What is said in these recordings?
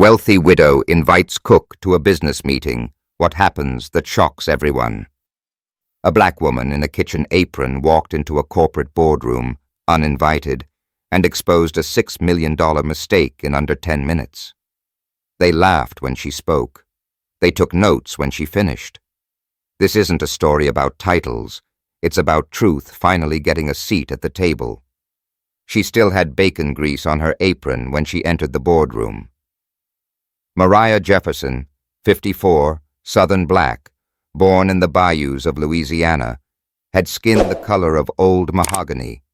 Wealthy widow invites cook to a business meeting. What happens that shocks everyone? A black woman in a kitchen apron walked into a corporate boardroom, uninvited, and exposed a $6 million mistake in under 10 minutes. They laughed when she spoke. They took notes when she finished. This isn't a story about titles. It's about truth finally getting a seat at the table. She still had bacon grease on her apron when she entered the boardroom. Mariah Jefferson, 54, Southern black, born in the bayous of Louisiana, had skin the color of old mahogany,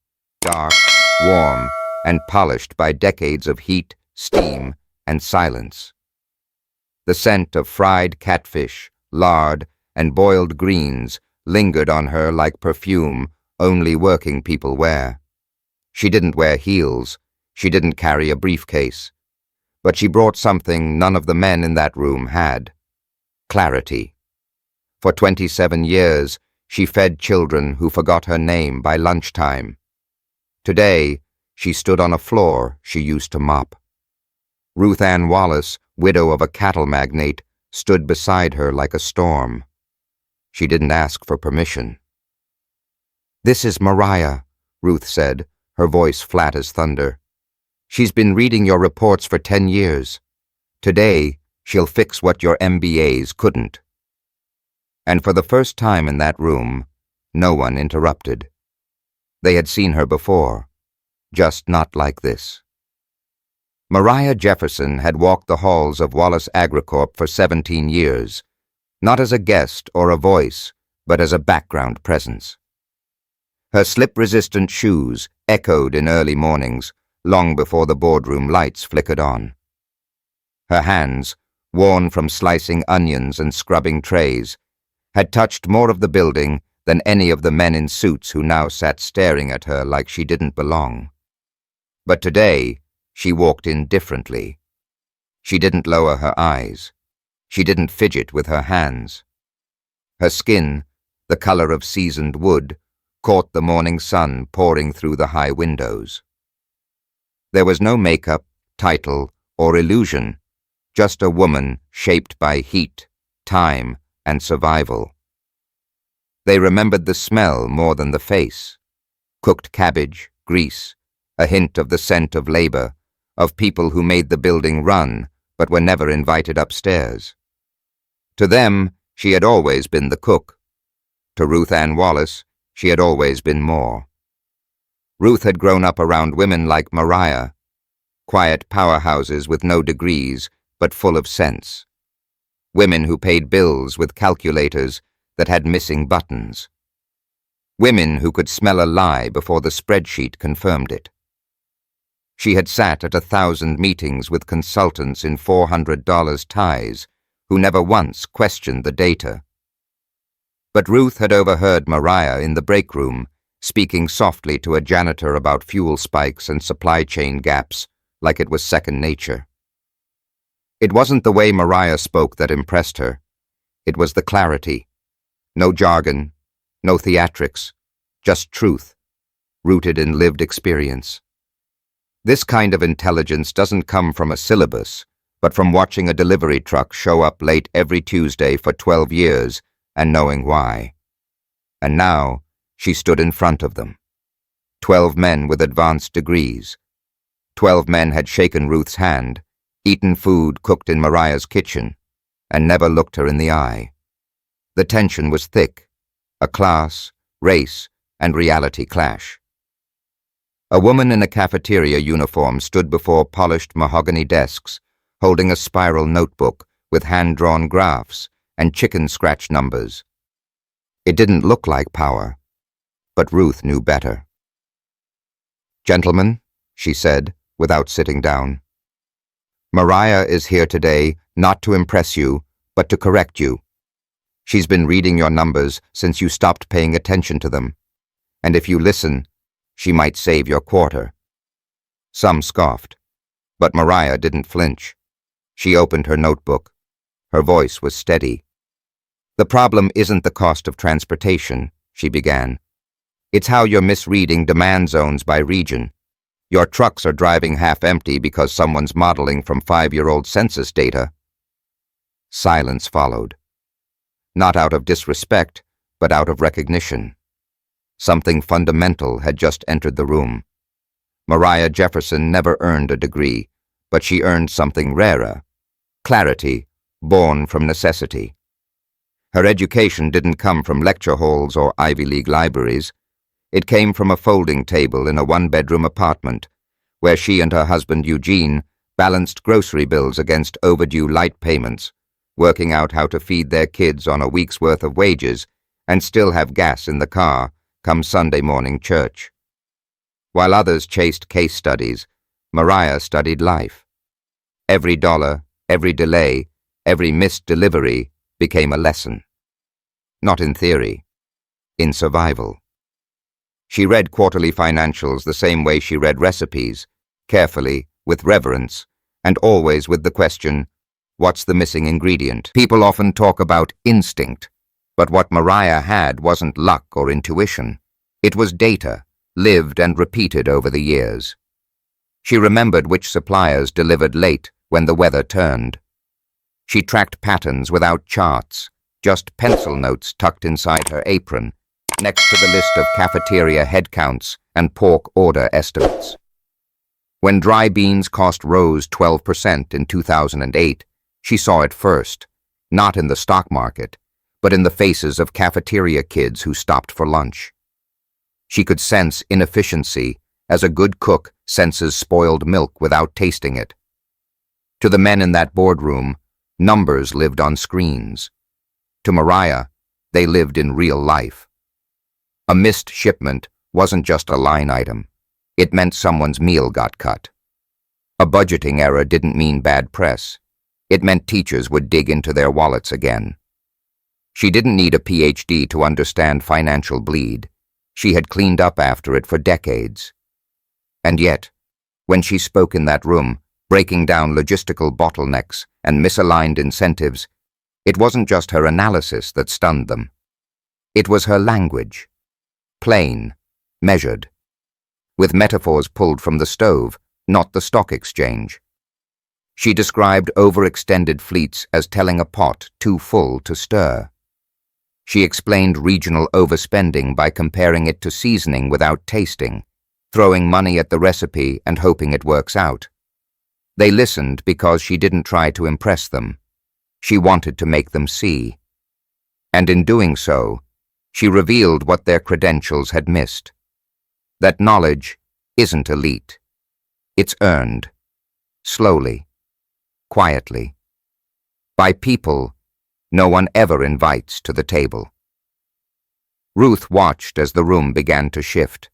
dark, warm, and polished by decades of heat, steam, and silence. The scent of fried catfish, lard, and boiled greens lingered on her like perfume only working people wear. She didn't wear heels. She didn't carry a briefcase. But she brought something none of the men in that room had: clarity. For 27 years, she fed children who forgot her name by lunchtime. Today, she stood on a floor she used to mop. Ruth Ann Wallace, widow of a cattle magnate, stood beside her like a storm. She didn't ask for permission. "This is Mariah," Ruth said, her voice flat as thunder. "She's been reading your reports for 10 years. Today, she'll fix what your MBAs couldn't." And for the first time in that room, no one interrupted. They had seen her before, just not like this. Mariah Jefferson had walked the halls of Wallace Agricorp for 17 years, not as a guest or a voice, but as a background presence. Her slip-resistant shoes echoed in early mornings, long before the boardroom lights flickered on. Her hands, worn from slicing onions and scrubbing trays, had touched more of the building than any of the men in suits who now sat staring at her like she didn't belong. But today, she walked in differently. She didn't lower her eyes. She didn't fidget with her hands. Her skin, the color of seasoned wood, caught the morning sun pouring through the high windows. There was no makeup, title, or illusion, just a woman shaped by heat, time, and survival. They remembered the smell more than the face: cooked cabbage, grease, a hint of the scent of labor, of people who made the building run but were never invited upstairs. To them, she had always been the cook. To Ruth Ann Wallace, she had always been more. Ruth had grown up around women like Mariah, quiet powerhouses with no degrees but full of sense. Women who paid bills with calculators that had missing buttons. Women who could smell a lie before the spreadsheet confirmed it. She had sat at 1,000 meetings with consultants in $400 ties who never once questioned the data. But Ruth had overheard Mariah in the break room, speaking softly to a janitor about fuel spikes and supply chain gaps, like it was second nature. It wasn't the way Mariah spoke that impressed her. It was the clarity. No jargon, no theatrics, just truth, rooted in lived experience. This kind of intelligence doesn't come from a syllabus, but from watching a delivery truck show up late every Tuesday for 12 years and knowing why. And now, she stood in front of them. 12 men with advanced degrees. 12 men had shaken Ruth's hand, eaten food cooked in Mariah's kitchen, and never looked her in the eye. The tension was thick, a class, race, and reality clash. A woman in a cafeteria uniform stood before polished mahogany desks, holding a spiral notebook with hand-drawn graphs and chicken scratch numbers. It didn't look like power, but Ruth knew better. "Gentlemen," she said, without sitting down, "Mariah is here today not to impress you, but to correct you. She's been reading your numbers since you stopped paying attention to them, and if you listen, she might save your quarter." Some scoffed, but Mariah didn't flinch. She opened her notebook. Her voice was steady. "The problem isn't the cost of transportation," she began. "It's how you're misreading demand zones by region. Your trucks are driving half empty because someone's modeling from 5-year-old census data. Silence followed. Not out of disrespect, but out of recognition. Something fundamental had just entered the room. Mariah Jefferson never earned a degree, but she earned something rarer: clarity, born from necessity. Her education didn't come from lecture halls or Ivy League libraries. It came from a folding table in a one-bedroom apartment, where she and her husband Eugene balanced grocery bills against overdue light payments, working out how to feed their kids on a week's worth of wages and still have gas in the car come Sunday morning church. While others chased case studies, Mariah studied life. Every dollar, every delay, every missed delivery became a lesson. Not in theory, in survival. She read quarterly financials the same way she read recipes, carefully, with reverence, and always with the question, what's the missing ingredient? People often talk about instinct, but what Mariah had wasn't luck or intuition. It was data, lived and repeated over the years. She remembered which suppliers delivered late when the weather turned. She tracked patterns without charts, just pencil notes tucked inside her apron, next to the list of cafeteria headcounts and pork order estimates. When dry beans cost rose 12% in 2008, she saw it first, not in the stock market, but in the faces of cafeteria kids who stopped for lunch. She could sense inefficiency as a good cook senses spoiled milk without tasting it. To the men in that boardroom, numbers lived on screens. To Mariah, they lived in real life. A missed shipment wasn't just a line item. It meant someone's meal got cut. A budgeting error didn't mean bad press. It meant teachers would dig into their wallets again. She didn't need a PhD to understand financial bleed. She had cleaned up after it for decades. And yet, when she spoke in that room, breaking down logistical bottlenecks and misaligned incentives, it wasn't just her analysis that stunned them. It was her language. Plain, measured, with metaphors pulled from the stove, not the stock exchange. She described overextended fleets as telling a pot too full to stir. She explained regional overspending by comparing it to seasoning without tasting, throwing money at the recipe and hoping it works out. They listened because she didn't try to impress them. She wanted to make them see. And in doing so, she revealed what their credentials had missed. That knowledge isn't elite. It's earned. Slowly. Quietly. By people no one ever invites to the table. Ruth watched as the room began to shift.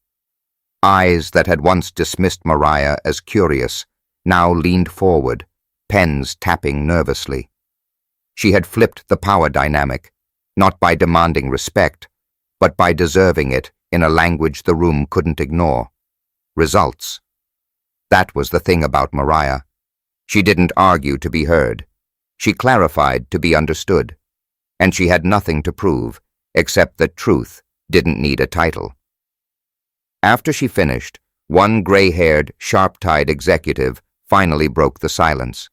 Eyes that had once dismissed Mariah as curious now leaned forward, pens tapping nervously. She had flipped the power dynamic, not by demanding respect, but by deserving it in a language the room couldn't ignore. Results. That was the thing about Mariah. She didn't argue to be heard. She clarified to be understood. And she had nothing to prove, except that truth didn't need a title. After she finished, one gray-haired, sharp-tied executive finally broke the silence.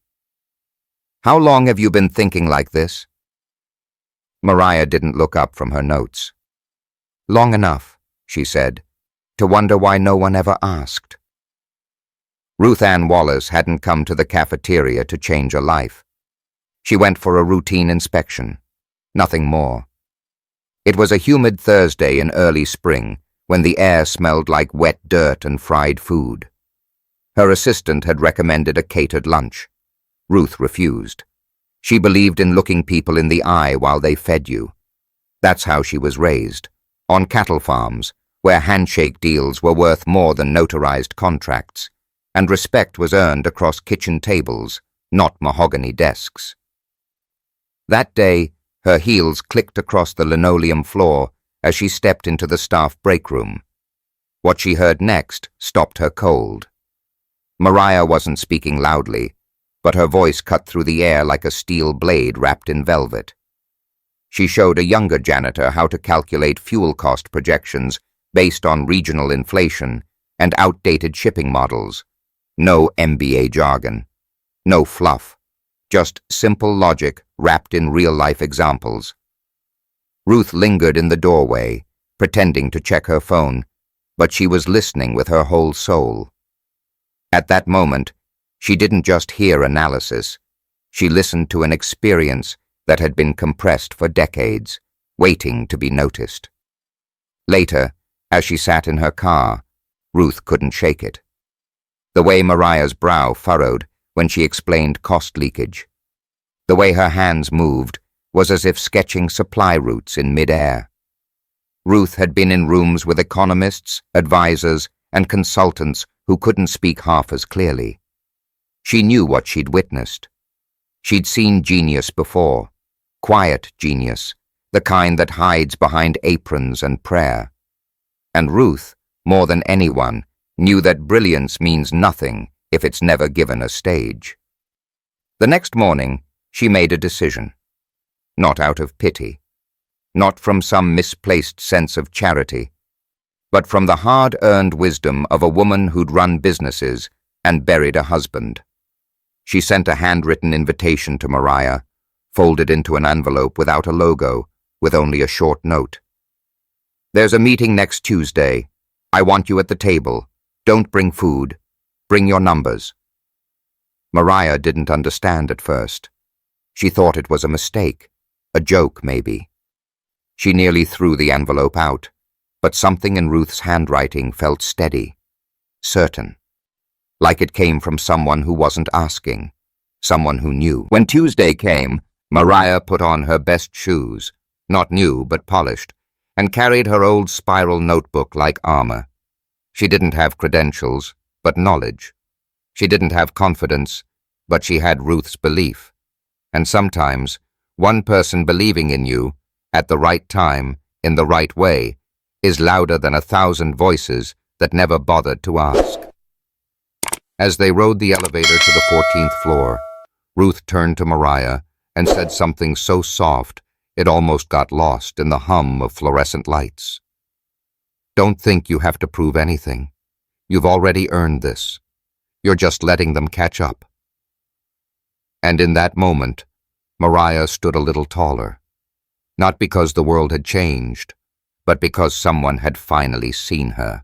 "How long have you been thinking like this?" Mariah didn't look up from her notes. "Long enough," she said, "to wonder why no one ever asked." Ruth Ann Wallace hadn't come to the cafeteria to change a life. She went for a routine inspection. Nothing more. It was a humid Thursday in early spring, when the air smelled like wet dirt and fried food. Her assistant had recommended a catered lunch. Ruth refused. She believed in looking people in the eye while they fed you. That's how she was raised, on cattle farms, where handshake deals were worth more than notarized contracts, and respect was earned across kitchen tables, not mahogany desks. That day, her heels clicked across the linoleum floor as she stepped into the staff break room. What she heard next stopped her cold. Mariah wasn't speaking loudly, but her voice cut through the air like a steel blade wrapped in velvet. She showed a younger janitor how to calculate fuel cost projections based on regional inflation and outdated shipping models. No MBA jargon. No fluff. Just simple logic wrapped in real-life examples. Ruth lingered in the doorway, pretending to check her phone, but she was listening with her whole soul. At that moment, she didn't just hear analysis. She listened to an experience that had been compressed for decades, waiting to be noticed. Later, as she sat in her car, Ruth couldn't shake it. The way Mariah's brow furrowed when she explained cost leakage. The way her hands moved was as if sketching supply routes in mid-air. Ruth had been in rooms with economists, advisors, and consultants who couldn't speak half as clearly. She knew what she'd witnessed. She'd seen genius before, quiet genius, the kind that hides behind aprons and prayer. And Ruth, more than anyone, knew that brilliance means nothing if it's never given a stage. The next morning, she made a decision. Not out of pity, not from some misplaced sense of charity, but from the hard-earned wisdom of a woman who'd run businesses and buried a husband. She sent a handwritten invitation to Mariah, folded into an envelope without a logo, with only a short note. "There's a meeting next Tuesday. I want you at the table. Don't bring food. Bring your numbers." Mariah didn't understand at first. She thought it was a mistake, a joke maybe. She nearly threw the envelope out, but something in Ruth's handwriting felt steady, certain, like it came from someone who wasn't asking, someone who knew. When Tuesday came, Mariah put on her best shoes, not new but polished, and carried her old spiral notebook like armor. She didn't have credentials, but knowledge. She didn't have confidence, but she had Ruth's belief. And sometimes, one person believing in you, at the right time, in the right way, is louder than 1,000 voices that never bothered to ask. As they rode the elevator to the 14th floor, Ruth turned to Mariah and said something so soft it almost got lost in the hum of fluorescent lights. "Don't think you have to prove anything. You've already earned this. You're just letting them catch up." And in that moment, Mariah stood a little taller, not because the world had changed, but because someone had finally seen her.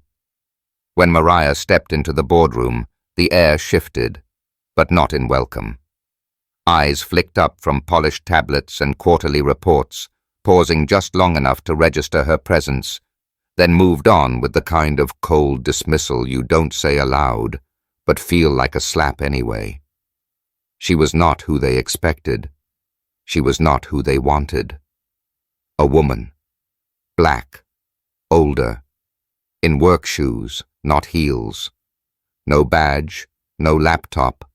When Mariah stepped into the boardroom, the air shifted, but not in welcome. Eyes flicked up from polished tablets and quarterly reports, pausing just long enough to register her presence, then moved on with the kind of cold dismissal you don't say aloud, but feel like a slap anyway. She was not who they expected. She was not who they wanted. A woman. Black. Older. In work shoes, not heels. No badge, no laptop,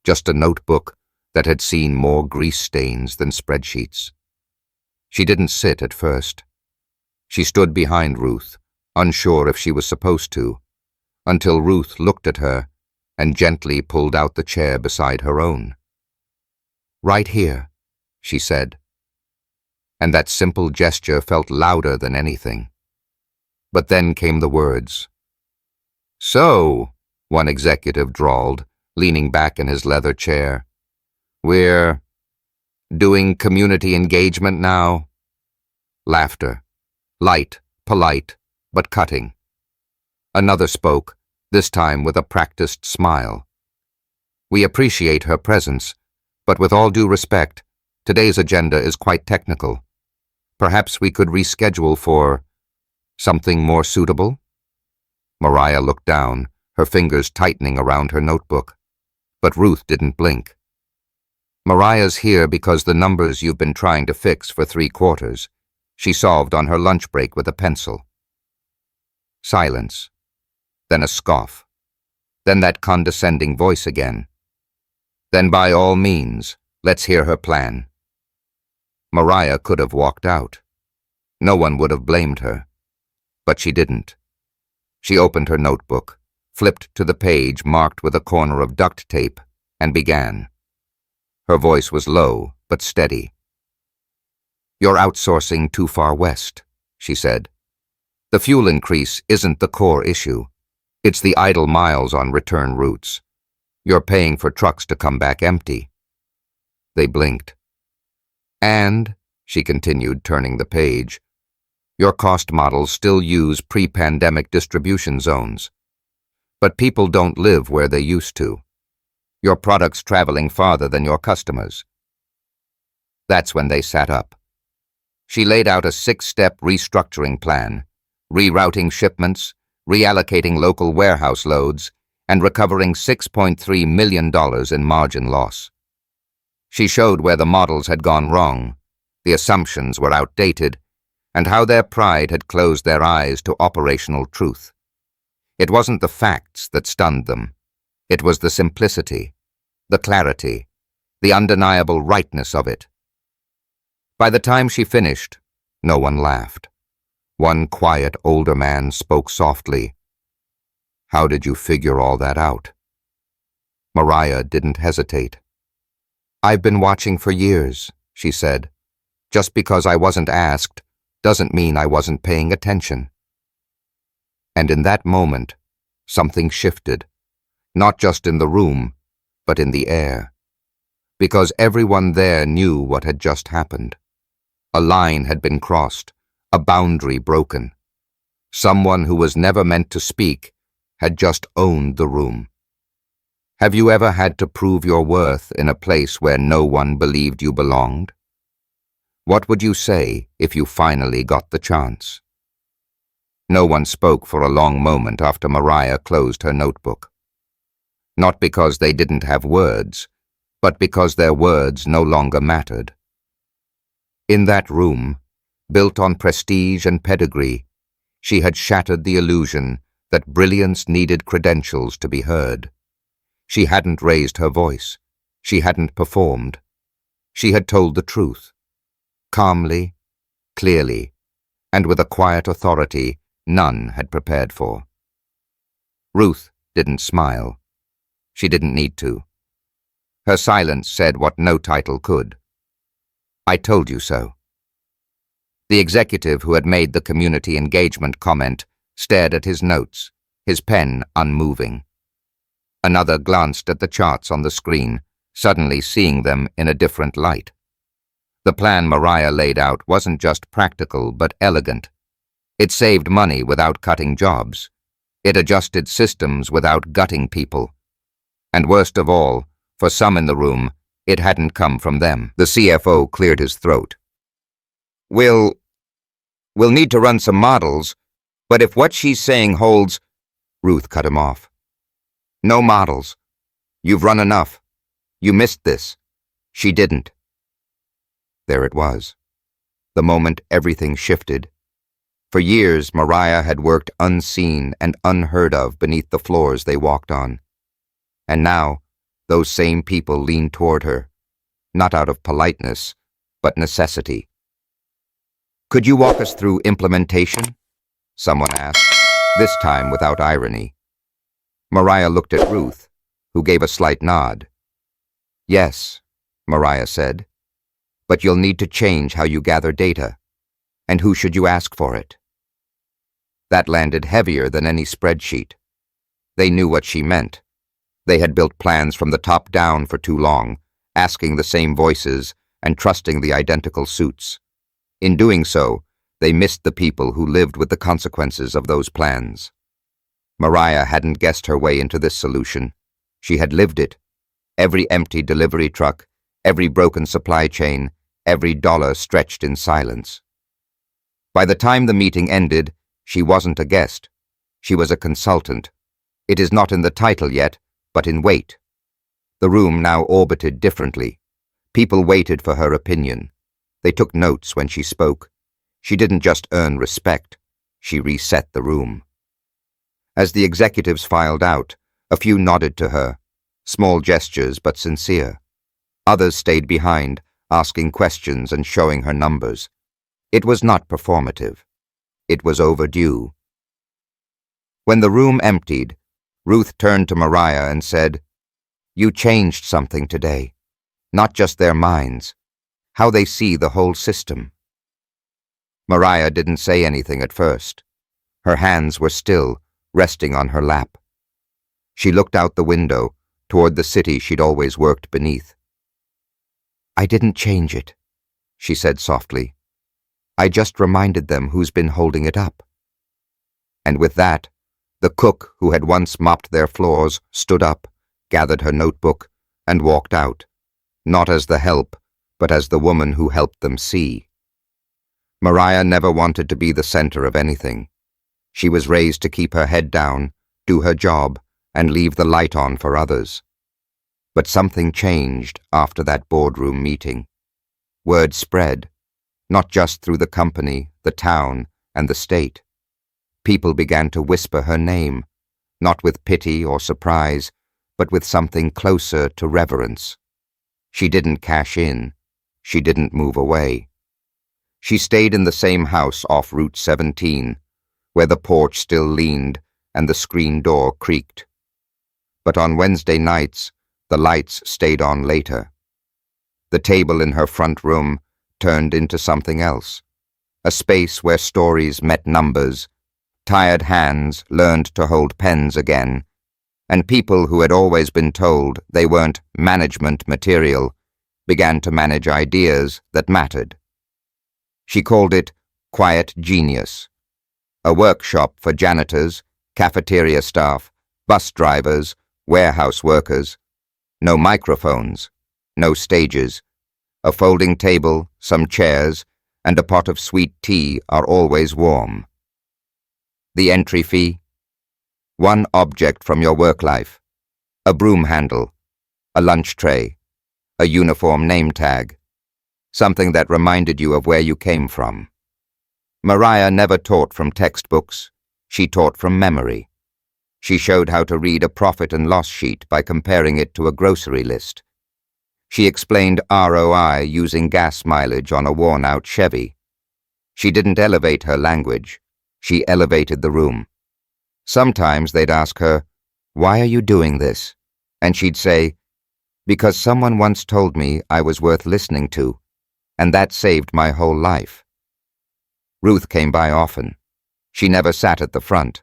just a notebook that had seen more grease stains than spreadsheets. She didn't sit at first. She stood behind Ruth, unsure if she was supposed to, until Ruth looked at her and gently pulled out the chair beside her own. "Right here," she said. And that simple gesture felt louder than anything. But then came the words. "So," one executive drawled, leaning back in his leather chair, "we're doing community engagement now?" Laughter. Light, polite, but cutting. Another spoke, this time with a practiced smile. "We appreciate her presence, but with all due respect, today's agenda is quite technical. Perhaps we could reschedule for something more suitable?" Mariah looked down, her fingers tightening around her notebook. But Ruth didn't blink. "Mariah's here because the numbers you've been trying to fix for 3 quarters, she solved on her lunch break with a pencil." Silence. Then a scoff. Then that condescending voice again. "Then by all means, let's hear her plan." Mariah could have walked out. No one would have blamed her. But she didn't. She opened her notebook, flipped to the page marked with a corner of duct tape, and began. Her voice was low, but steady. "You're outsourcing too far west," she said. "The fuel increase isn't the core issue. It's the idle miles on return routes. You're paying for trucks to come back empty. They blinked. And, she continued, turning the page, your cost models still use pre-pandemic distribution zones. But people don't live where they used to. Your product's traveling farther than your customers. That's when they sat up. She laid out a 6-step restructuring plan, rerouting shipments, reallocating local warehouse loads, and recovering $6.3 million in margin loss. She showed where the models had gone wrong, the assumptions were outdated, and how their pride had closed their eyes to operational truth. It wasn't the facts that stunned them. It was the simplicity, the clarity, the undeniable rightness of it. By the time she finished, no one laughed. One quiet older man spoke softly. How did you figure all that out? Mariah didn't hesitate. I've been watching for years, she said. Just because I wasn't asked doesn't mean I wasn't paying attention. And in that moment, something shifted, not just in the room, but in the air. Because everyone there knew what had just happened. A line had been crossed, a boundary broken. Someone who was never meant to speak had just owned the room. Have you ever had to prove your worth in a place where no one believed you belonged? What would you say if you finally got the chance? No one spoke for a long moment after Mariah closed her notebook. Not because they didn't have words, but because their words no longer mattered. In that room, built on prestige and pedigree, she had shattered the illusion that brilliance needed credentials to be heard. She hadn't raised her voice. She hadn't performed. She had told the truth. Calmly, clearly, and with a quiet authority none had prepared for. Ruth didn't smile. She didn't need to. Her silence said what no title could. I told you so. The executive who had made the community engagement comment stared at his notes, his pen unmoving. Another glanced at the charts on the screen, suddenly seeing them in a different light. The plan Mariah laid out wasn't just practical but elegant. It saved money without cutting jobs. It adjusted systems without gutting people. And worst of all, for some in the room, it hadn't come from them. The CFO cleared his throat. We'll need to run some models, but if what she's saying holds... Ruth cut him off. No models. You've run enough. You missed this. She didn't. There it was. The moment everything shifted. For years, Mariah had worked unseen and unheard of beneath the floors they walked on. And now, those same people leaned toward her, not out of politeness, but necessity. Could you walk us through implementation? Someone asked, this time without irony. Mariah looked at Ruth, who gave a slight nod. Yes, Mariah said. But you'll need to change how you gather data. And who should you ask for it? That landed heavier than any spreadsheet. They knew what she meant. They had built plans from the top down for too long, asking the same voices and trusting the identical suits. In doing so, they missed the people who lived with the consequences of those plans. Mariah hadn't guessed her way into this solution. She had lived it. Every empty delivery truck, every broken supply chain, every dollar stretched in silence. By the time the meeting ended, she wasn't a guest. She was a consultant. It is not in the title yet, but in weight. The room now orbited differently. People waited for her opinion. They took notes when she spoke. She didn't just earn respect. She reset the room. As the executives filed out, a few nodded to her, small gestures but sincere. Others stayed behind, asking questions and showing her numbers. It was not performative. It was overdue. When the room emptied, Ruth turned to Mariah and said, "You changed something today. Not just their minds, how they see the whole system." Mariah didn't say anything at first. Her hands were still, resting on her lap. She looked out the window, toward the city she'd always worked beneath. "I didn't change it," she said softly. "I just reminded them who's been holding it up." And with that, the cook who had once mopped their floors stood up, gathered her notebook, and walked out, not as the help, but as the woman who helped them see. Mariah never wanted to be the center of anything. She was raised to keep her head down, do her job, and leave the light on for others. But something changed after that boardroom meeting. Word spread, not just through the company, the town, and the state. People began to whisper her name, not with pity or surprise, but with something closer to reverence. She didn't cash in. She didn't move away. She stayed in the same house off Route 17, where the porch still leaned and the screen door creaked. But on Wednesday nights, the lights stayed on later. The table in her front room turned into something else, a space where stories met numbers, tired hands learned to hold pens again, and people who had always been told they weren't management material began to manage ideas that mattered. She called it Quiet Genius, a workshop for janitors, cafeteria staff, bus drivers, warehouse workers. No microphones, no stages. A folding table, some chairs, and a pot of sweet tea are always warm. The entry fee? One object from your work life. A broom handle, a lunch tray, a uniform name tag, something that reminded you of where you came from. Mariah never taught from textbooks. She taught from memory. She showed how to read a profit and loss sheet by comparing it to a grocery list. She explained ROI using gas mileage on a worn-out Chevy. She didn't elevate her language. She elevated the room. Sometimes they'd ask her, "Why are you doing this?" And she'd say, "Because someone once told me I was worth listening to, and that saved my whole life." Ruth came by often. She never sat at the front.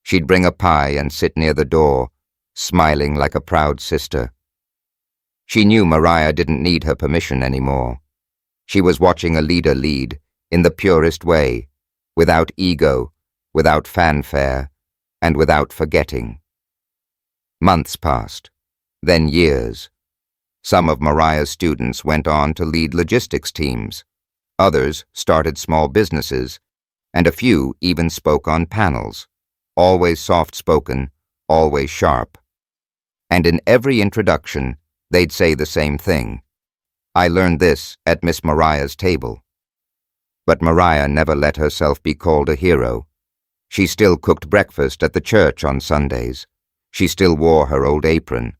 She'd bring a pie and sit near the door, smiling like a proud sister. She knew Mariah didn't need her permission anymore. She was watching a leader lead, in the purest way, without ego, without fanfare, and without forgetting. Months passed, then years. Some of Mariah's students went on to lead logistics teams. Others started small businesses, and a few even spoke on panels, always soft-spoken, always sharp. And in every introduction, they'd say the same thing. "I learned this at Miss Mariah's table." But Mariah never let herself be called a hero. She still cooked breakfast at the church on Sundays. She still wore her old apron,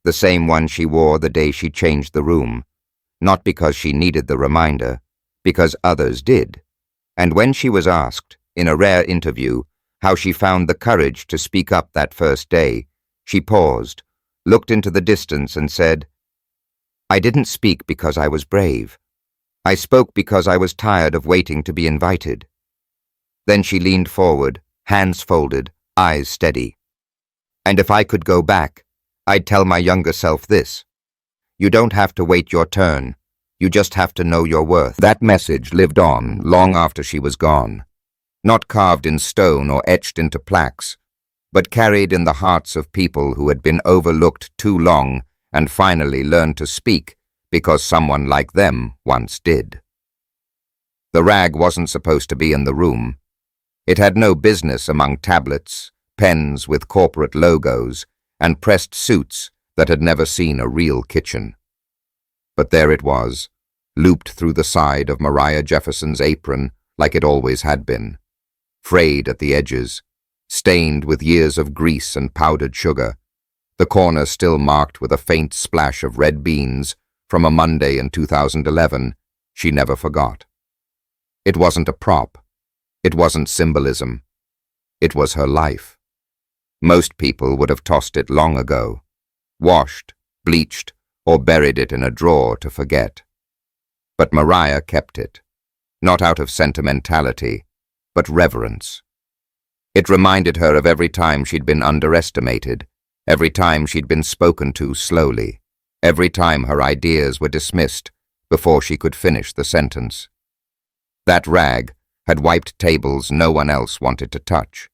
the same one she wore the day she changed the room, not because she needed the reminder, because others did. And when she was asked, in a rare interview, how she found the courage to speak up that first day, she paused, looked into the distance and said, "I didn't speak because I was brave. I spoke because I was tired of waiting to be invited." Then she leaned forward, hands folded, eyes steady. "And if I could go back, I'd tell my younger self this. You don't have to wait your turn. You just have to know your worth." That message lived on long after she was gone, not carved in stone or etched into plaques, but carried in the hearts of people who had been overlooked too long and finally learned to speak because someone like them once did. The rag wasn't supposed to be in the room. It had no business among tablets, pens with corporate logos, and pressed suits that had never seen a real kitchen. But there it was, looped through the side of Mariah Jefferson's apron like it always had been, frayed at the edges, stained with years of grease and powdered sugar, the corner still marked with a faint splash of red beans from a Monday in 2011 she never forgot. It wasn't a prop. It wasn't symbolism. It was her life. Most people would have tossed it long ago, washed, bleached, or buried it in a drawer to forget. But Mariah kept it, not out of sentimentality, but reverence. It reminded her of every time she'd been underestimated, every time she'd been spoken to slowly, every time her ideas were dismissed before she could finish the sentence. That rag had wiped tables no one else wanted to touch.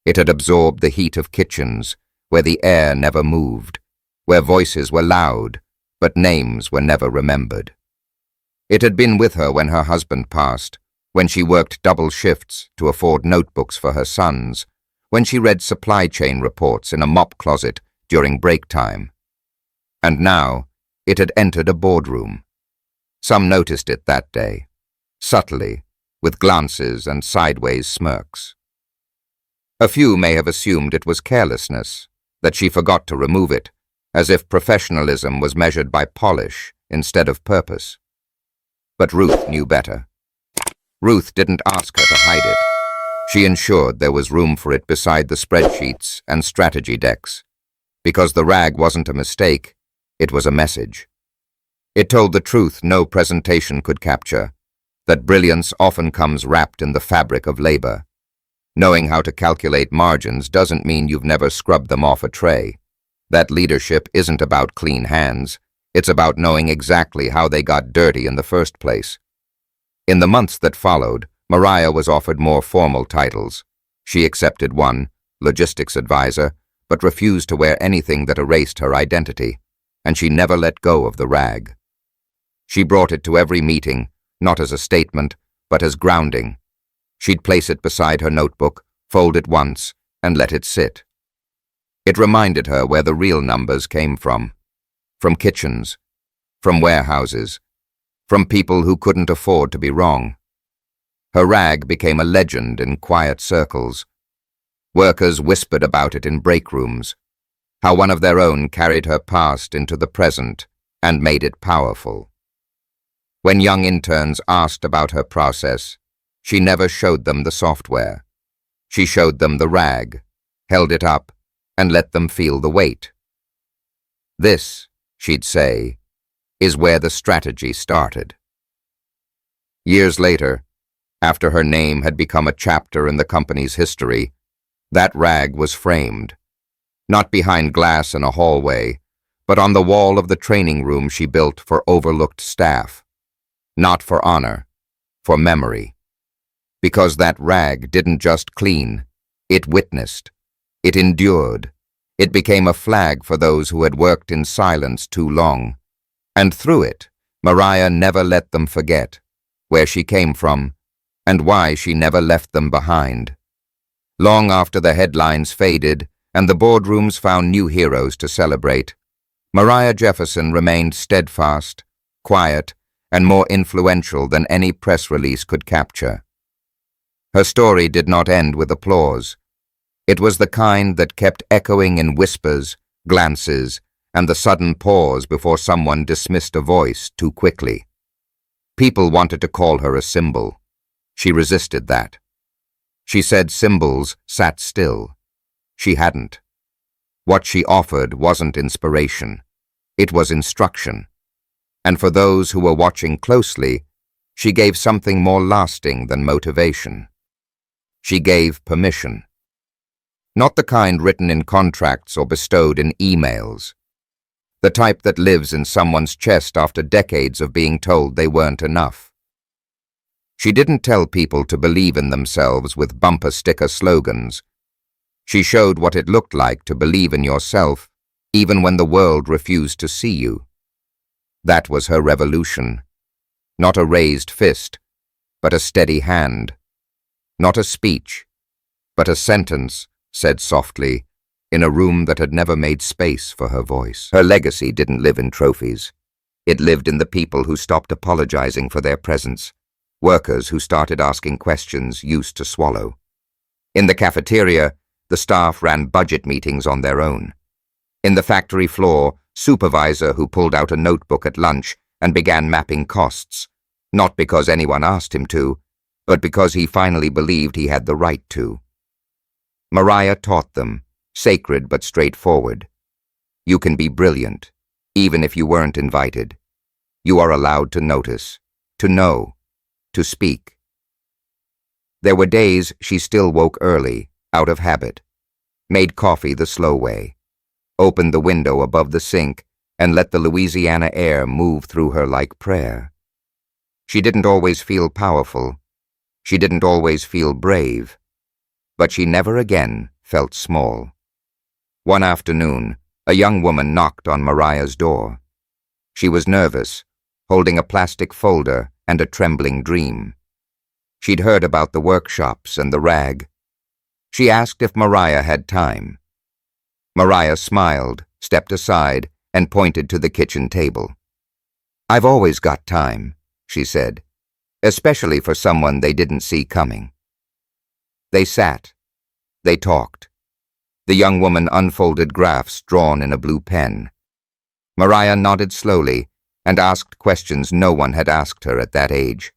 It had absorbed the heat of kitchens where the air never moved, where voices were loud, but names were never remembered. It had been with her when her husband passed, when she worked double shifts to afford notebooks for her sons, when she read supply chain reports in a mop closet during break time. And now it had entered a boardroom. Some noticed it that day, subtly, with glances and sideways smirks. A few may have assumed it was carelessness, that she forgot to remove it, as if professionalism was measured by polish instead of purpose. But Ruth knew better. Ruth didn't ask her to hide it. She ensured there was room for it beside the spreadsheets and strategy decks. Because the rag wasn't a mistake, it was a message. It told the truth no presentation could capture, that brilliance often comes wrapped in the fabric of labor. Knowing how to calculate margins doesn't mean you've never scrubbed them off a tray. That leadership isn't about clean hands. It's about knowing exactly how they got dirty in the first place. In the months that followed, Mariah was offered more formal titles. She accepted one, logistics advisor, but refused to wear anything that erased her identity, and she never let go of the rag. She brought it to every meeting, not as a statement, but as grounding. She'd place it beside her notebook, fold it once, and let it sit. It reminded her where the real numbers came from kitchens, from warehouses, from people who couldn't afford to be wrong. Her rag became a legend in quiet circles. Workers whispered about it in break rooms, how one of their own carried her past into the present and made it powerful. When young interns asked about her process, she never showed them the software. She showed them the rag, held it up, and let them feel the weight. This, she'd say, is where the strategy started. Years later, after her name had become a chapter in the company's history, that rag was framed, not behind glass in a hallway, but on the wall of the training room she built for overlooked staff. Not for honor, for memory. Because that rag didn't just clean, it witnessed, it endured, it became a flag for those who had worked in silence too long. And through it, Mariah never let them forget where she came from and why she never left them behind. Long after the headlines faded and the boardrooms found new heroes to celebrate, Mariah Jefferson remained steadfast, quiet, and more influential than any press release could capture. Her story did not end with applause. It was the kind that kept echoing in whispers, glances, and the sudden pause before someone dismissed a voice too quickly. People wanted to call her a symbol. She resisted that. She said symbols sat still. She hadn't. What she offered wasn't inspiration. It was instruction. And for those who were watching closely, she gave something more lasting than motivation. She gave permission. Not the kind written in contracts or bestowed in emails. The type that lives in someone's chest after decades of being told they weren't enough. She didn't tell people to believe in themselves with bumper sticker slogans. She showed what it looked like to believe in yourself, even when the world refused to see you. That was her revolution. Not a raised fist, but a steady hand. Not a speech, but a sentence said softly, in a room that had never made space for her voice. Her legacy didn't live in trophies. It lived in the people who stopped apologizing for their presence, workers who started asking questions used to swallow. In the cafeteria, the staff ran budget meetings on their own. In the factory floor, supervisor who pulled out a notebook at lunch and began mapping costs, not because anyone asked him to, but because he finally believed he had the right to. Mariah taught them, sacred but straightforward. You can be brilliant, even if you weren't invited. You are allowed to notice, to know, to speak. There were days she still woke early, out of habit, made coffee the slow way, opened the window above the sink, and let the Louisiana air move through her like prayer. She didn't always feel powerful. She didn't always feel brave. But she never again felt small. One afternoon, a young woman knocked on Mariah's door. She was nervous, holding a plastic folder and a trembling dream. She'd heard about the workshops and the rag. She asked if Mariah had time. Mariah smiled, stepped aside, and pointed to the kitchen table. "I've always got time," she said, especially for someone they didn't see coming. They sat. They talked. The young woman unfolded graphs drawn in a blue pen. Mariah nodded slowly and asked questions no one had asked her at that age.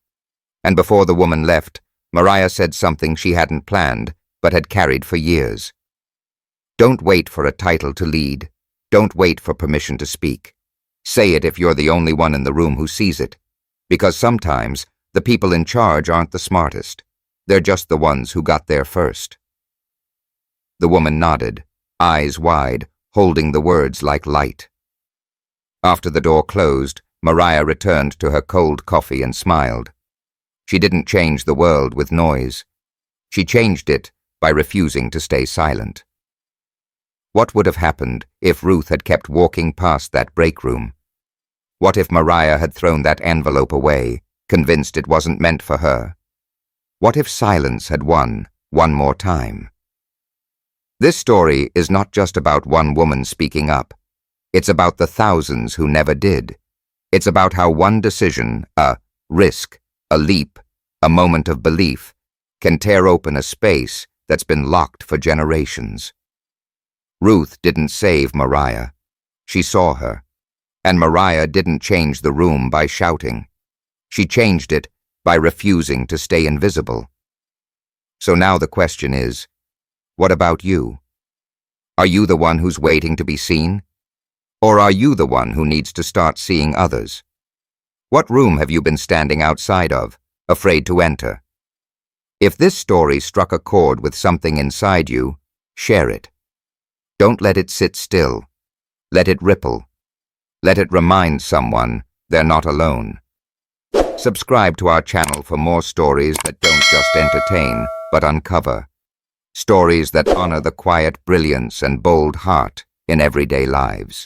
And before the woman left, Mariah said something she hadn't planned but had carried for years. Don't wait for a title to lead. Don't wait for permission to speak. Say it if you're the only one in the room who sees it, because sometimes the people in charge aren't the smartest. They're just the ones who got there first. The woman nodded, eyes wide, holding the words like light. After the door closed, Mariah returned to her cold coffee and smiled. She didn't change the world with noise. She changed it by refusing to stay silent. What would have happened if Ruth had kept walking past that break room? What if Mariah had thrown that envelope away, convinced it wasn't meant for her? What if silence had won one more time? This story is not just about one woman speaking up. It's about the thousands who never did. It's about how one decision, a risk, a leap, a moment of belief, can tear open a space that's been locked for generations. Ruth didn't save Mariah. She saw her. And Mariah didn't change the room by shouting. She changed it by refusing to stay invisible. So now the question is, what about you? Are you the one who's waiting to be seen? Or are you the one who needs to start seeing others? What room have you been standing outside of, afraid to enter? If this story struck a chord with something inside you, share it. Don't let it sit still. Let it ripple. Let it remind someone they're not alone. Subscribe to our channel for more stories that don't just entertain, but uncover. Stories that honor the quiet brilliance and bold heart in everyday lives.